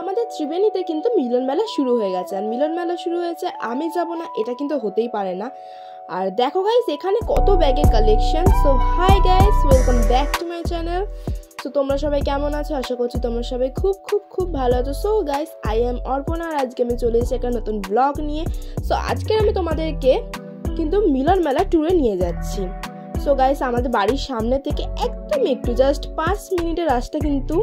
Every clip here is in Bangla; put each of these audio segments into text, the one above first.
আমাদের ত্রিবেণীতে কিন্তু মিলন মেলা শুরু হয়ে গেছে, আর মিলন মেলা শুরু হয়েছে আমি যাব না এটা কিন্তু হতেই পারে না। আর দেখো গাইস এখানে কত ব্যাগের collection. So hi guys, welcome back to my channel. So তোমরা সবাই কেমন আছো? আশা করছি তোমরা সবাই খুব খুব খুব ভালো আছো। So guys, I am Arpana, আর আজকে আমি চলে এসেছি একটা নতুন ব্লগ নিয়ে। সো আজকে আমি তোমাদেরকে কিন্তু মিলন মেলা ট্যুরে নিয়ে যাচ্ছি। সো গাইস, আমাদের বাড়ির সামনে থেকে একদম একটু জাস্ট 5 মিনিটের রাস্তা কিন্তু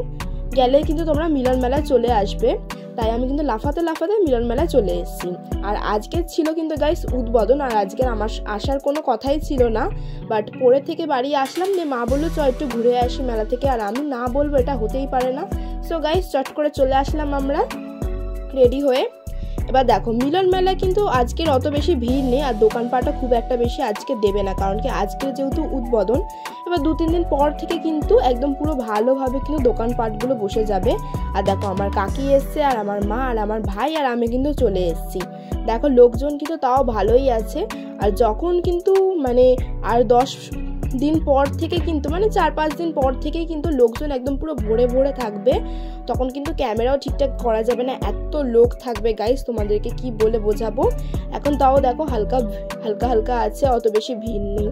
গেলে কিন্তু তোমরা মিলন মেলায় চলে আসবে। তাই আমি কিন্তু লাফাতে লাফাতে মিলন মেলায় চলে এসেছি। আর আজকে ছিল কিন্তু গাইস উদ্বোধন, আর আজকের আমার আসার কোনো কথাই ছিল না, বাট পরে থেকে বাড়ি আসলাম, যে মা বললো চ একটু ঘুরে আসি মেলা থেকে, আর আমি না বলবো এটা হতেই পারে না। সো গাইস, চট করে চলে আসলাম আমরা রেডি হয়ে। এবার দেখো মিলন মেলায় কিন্তু আজকের অত বেশি ভিড় নেই, আর দোকানপাটও খুব একটা বেশি আজকে দেবে না, কারণ কি আজকের যেহেতু উদ্বোধন, এবার 2-3 দিন পর থেকে কিন্তু একদম পুরো ভালোভাবে কিন্তু দোকানপাটগুলো বসে যাবে। আর দেখো আমার কাকি এসছে, আর আমার মা, আর আমার ভাই, আর আমি কিন্তু চলে এসেছি। দেখো লোকজন কিন্তু তাও ভালোই আছে। আর যখন কিন্তু মানে আর 10 দিন পর থেকে কিন্তু মানে 4-5 দিন পর থেকেই কিন্তু লোকজন একদম পুরো ভরে ভরে থাকবে, তখন কিন্তু ক্যামেরাও ঠিকঠাক করা যাবে না, এত লোক থাকবে গাইস, তোমাদেরকে কি বলে বোঝাবো। এখন তাও দেখো হালকা হালকা হালকা আছে, অত বেশি ভিড় নেই।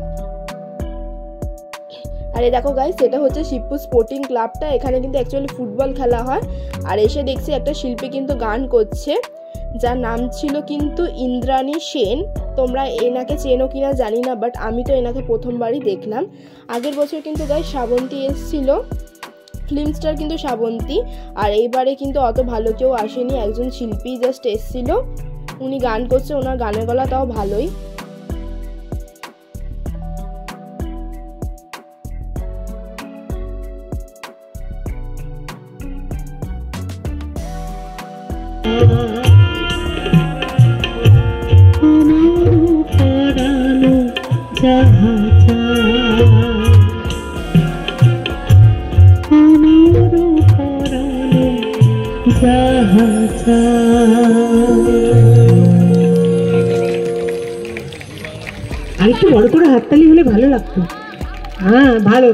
আর এই দেখো গাইস, এটা হচ্ছে শিবপুর স্পোর্টিং ক্লাবটা, এখানে কিন্তু অ্যাকচুয়ালি ফুটবল খেলা হয়। আর এসে দেখছি একটা শিল্পী কিন্তু গান করছে, যার নাম ছিল কিন্তু ইন্দ্রাণী সেন। তোমরা এনাকে চেনো কিনা জানি না, বাট আমি তো এনাকে প্রথমবারই দেখলাম। আগের বছর কিন্তু গাইস শ্রাবন্তী এসেছিল, ফিল্ম স্টার কিন্তু শ্রাবন্তী। আর এইবারে কিন্তু অত ভালো কেউ আসেনি, একজন শিল্পী জাস্ট এসেছিল, উনি গান করছে, ওনার গানের গলা তাও ভালোই। আরেকটু বড় করে হাততালি হলে ভালো লাগতো। হ্যাঁ ভালো।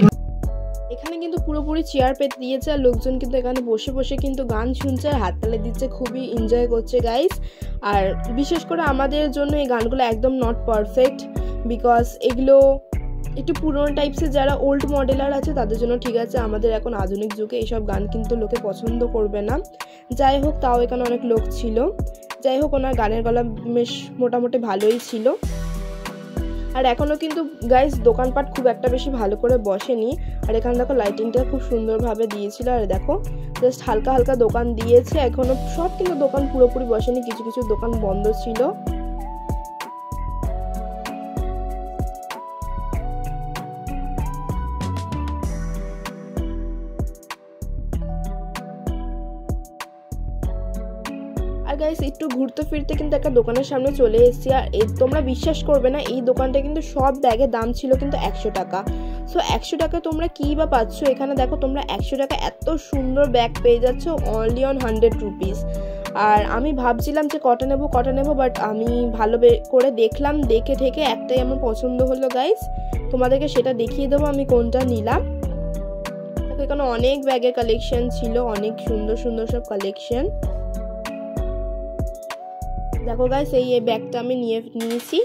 এখানে কিন্তু পুরোপুরি চেয়ার পেতে দিয়েছে, আর লোকজন কিন্তু এখানে বসে বসে কিন্তু গান শুনছে আর হাততালি দিচ্ছে, খুবই এনজয় করছে গাইস। আর বিশেষ করে আমাদের জন্য এই গানগুলো একদম নট পারফেক্ট, বিকজ এগুলো একটু পুরোনো টাইপসের, যারা ওল্ড মডেলার আছে তাদের জন্য ঠিক আছে, আমাদের এখন আধুনিক যুগে এইসব গান কিন্তু লোকে পছন্দ করবে না। যাই হোক, তাও এখানে অনেক লোক ছিল। যাই হোক, ওনার গানের গলা বেশ মোটামুটি ভালোই ছিল। আর এখনও কিন্তু গাইস দোকানপাট খুব একটা বেশি ভালো করে বসেনি। আর এখানে দেখো লাইটিংটা খুব সুন্দরভাবে দিয়েছিল, আর দেখো জাস্ট হালকা হালকা দোকান দিয়েছে, এখনও সব কিন্তু দোকান পুরোপুরি বসেনি, কিছু কিছু দোকান বন্ধ ছিল। আর গাইস একটু ঘুরতে ফিরতে কিন্তু একটা দোকানের সামনে চলে এসেছি, আর তোমরা বিশ্বাস করবে না, এই দোকানটা কিন্তু সব ব্যাগের দাম ছিল কিন্তু 100 টাকা। সো 100 টাকা তোমরা কী বা পাচ্ছ এখানে, দেখো তোমরা 100 টাকা এত সুন্দর ব্যাগ পেয়ে যাচ্ছ অনলি অন 100 রুপিস। আর আমি ভাবছিলাম যে কটা নেবো, বাট আমি ভালো করে দেখলাম, দেখে ঠেকে একটাই আমার পছন্দ হলো গাইস, তোমাদেরকে সেটা দেখিয়ে দেবো আমি কোনটা নিলাম। দেখো এখানে অনেক ব্যাগের কালেকশন ছিল, অনেক সুন্দর সুন্দর সব কালেকশন। দেখো গাইস, এই ব্যাগটা আমি নিয়েছি।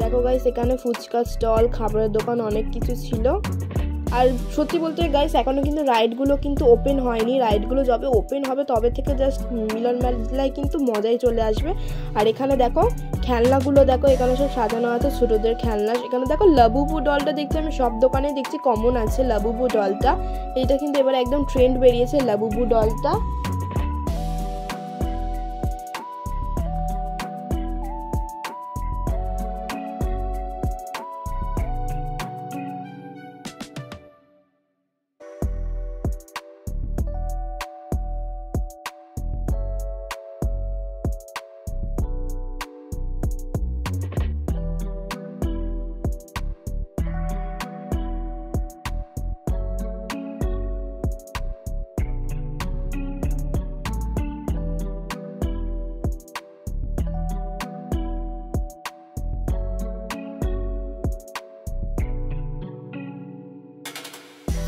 দেখো গাইস, এখানে ফুচকা স্টল, খাবারের দোকান, অনেক কিছু ছিল। আর সত্যি বলতে গাইস, এখনো কিন্তু রাইডগুলো কিন্তু ওপেন হয়নি, রাইডগুলো যবে ওপেন হবে তবে থেকে জাস্ট মিলন মেলায় কিন্তু মজাই চলে আসবে। আর এখানে দেখো খেলনাগুলো, দেখো এখানে সব সাজানো আছে ছোটদের খেলনা। এখানে দেখো লাবুবু ডলটা দেখছি, আমি সব দোকানে দেখছি কমন আছে লাবুবু ডলটা, এটা কিন্তু এবার একদম ট্রেন্ড বেরিয়েছে লাবুবু ডলটা।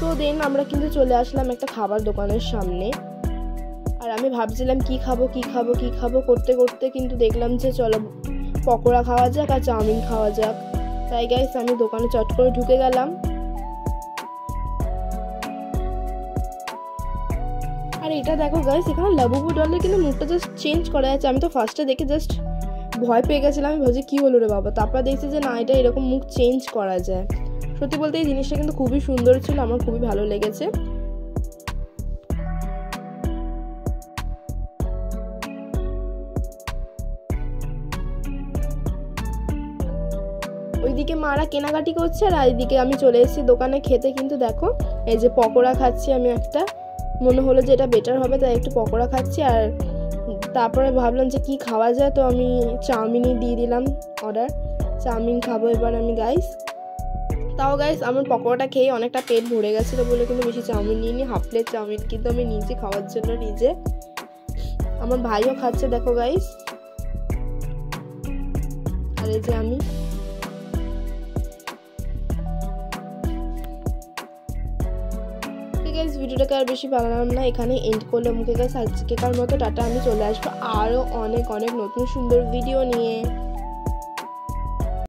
সো দেন আমরা কিন্তু চলে আসলাম একটা খাবার দোকানের সামনে। আর আমি ভাবছিলাম কি খাবো করতে করতে কিন্তু দেখলাম যে চলো পকোড়া খাওয়া যাক আর চাউমিন খাওয়া যাক। তাই গাইস আমি দোকানে চট করে ঢুকে গেলাম। আর এটা দেখো গাইস, এখানে লাবুবু ডলের কিন্তু মুখটা জাস্ট চেঞ্জ করা আছে। আমি তো ফার্স্টে দেখে জাস্ট ভয় পেয়ে গেছিলাম, আমি ভাবছি কি হলো রে বাবা। তারপর দেখছি যে না, এটা এরকম মুখ চেঞ্জ করা যায়। সত্যি বলতে এই জিনিসটা কিন্তু খুবই সুন্দর ছিল, আমার খুবই ভালো লেগেছে। ওইদিকে মারা কেনাকাটি করছে আর এইদিকে আমি চলে এসেছি দোকানে খেতে। কিন্তু দেখো এই যে পকোড়া খাচ্ছি আমি একটা, মনে হলো যে এটা বেটার হবে তাই একটু পকোড়া খাচ্ছি। আর তারপরে ভাবলাম যে কি খাওয়া যায়, তো আমি চাউমিনই দিয়ে দিলাম অর্ডার। চাউমিন খাবো এবার আমি গাইস। তাও গাইস আমার পকোড়াটা খেয়ে অনেকটা পেট ভরে গেছিলো বলে কিন্তু বেশি চাউমিন নিয়ে নিই, হাফ প্লেট চাউমিন কিন্তু আমি নিজে খাওয়ার জন্য নিজে। আমার ভাইও খাচ্ছে দেখো গাইস। আর এই যে আমি ভিডিওটাকে আর বেশি বানালাম না, এখানে এন্ড করলাম। মুখে গাইস আজকেকার মতো টাটা। আমি চলে আসবো আরও অনেক নতুন সুন্দর ভিডিও নিয়ে।